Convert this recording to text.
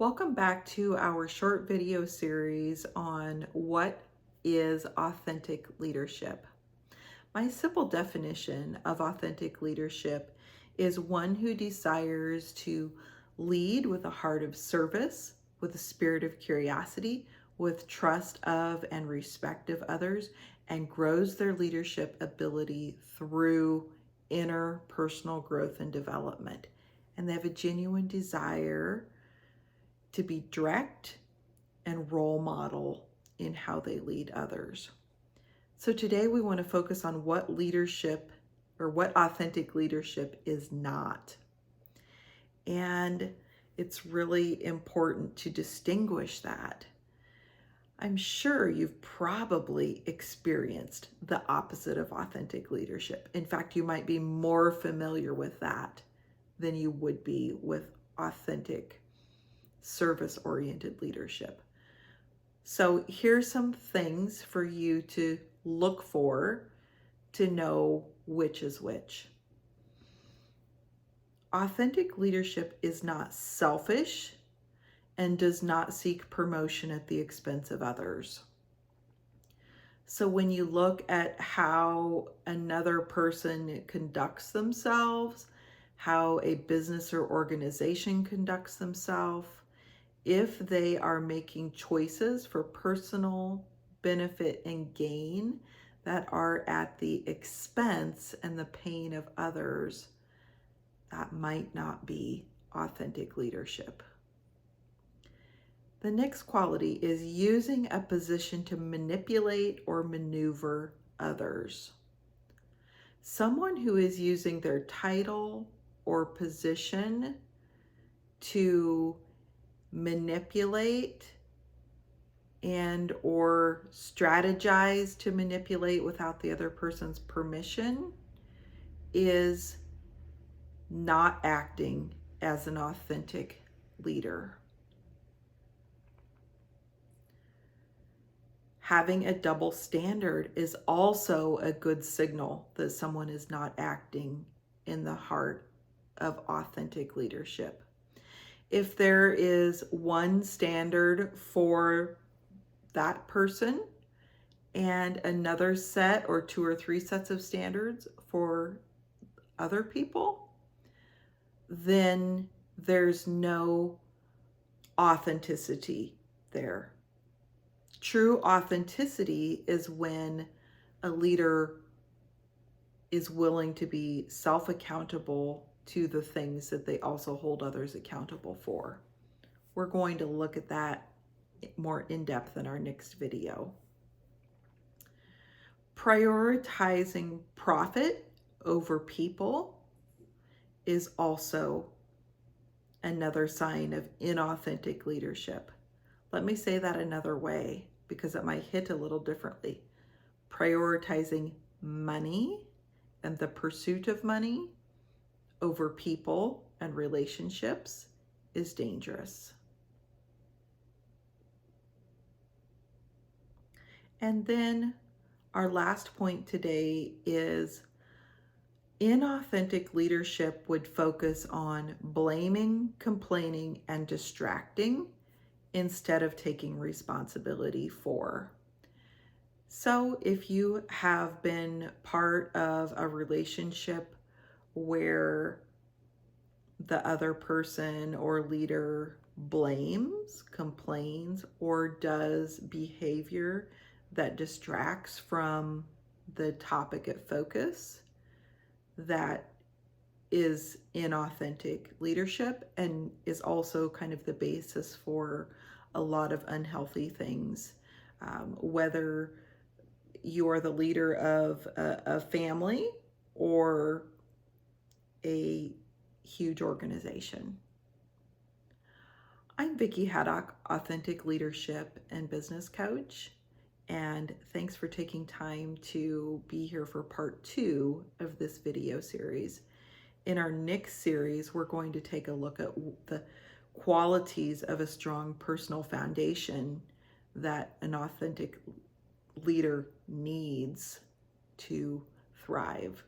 Welcome back to our short video series on what is authentic leadership. My simple definition of authentic leadership is one who desires to lead with a heart of service, with a spirit of curiosity, with trust of and respect of others, and grows their leadership ability through inner personal growth and development. And they have a genuine desire to be direct and role model in how they lead others. So today we want to focus on what leadership or what authentic leadership is not. And it's really important to distinguish that. I'm sure you've probably experienced the opposite of authentic leadership. In fact, you might be more familiar with that than you would be with authentic service-oriented leadership. So here's some things for you to look for to know which is which. Authentic leadership is not selfish and does not seek promotion at the expense of others. So when you look at how another person conducts themselves, how a business or organization conducts themselves, if they are making choices for personal benefit and gain that are at the expense and the pain of others, that might not be authentic leadership. The next quality is using a position to manipulate or maneuver others. Someone who is using their title or position to manipulate and or strategize to manipulate without the other person's permission is not acting as an authentic leader. Having a double standard is also a good signal that someone is not acting in the heart of authentic leadership. If there is one standard for that person and another set or two or three sets of standards for other people, then there's no authenticity there. True authenticity is when a leader is willing to be self-accountable to the things that they also hold others accountable for. We're going to look at that more in depth in our next video. Prioritizing profit over people is also another sign of inauthentic leadership. Let me say that another way because it might hit a little differently. Prioritizing money and the pursuit of money over people and relationships is dangerous. And then our last point today is inauthentic leadership would focus on blaming, complaining, and distracting instead of taking responsibility for. So if you have been part of a relationship where the other person or leader blames, complains, or does behavior that distracts from the topic at focus, that is inauthentic leadership and is also kind of the basis for a lot of unhealthy things. Whether you're the leader of a family or a huge organization. I'm Vicki Haddock, Authentic Leadership and Business Coach, and thanks for taking time to be here for part 2 of this video series. In our next series, we're going to take a look at the qualities of a strong personal foundation that an authentic leader needs to thrive.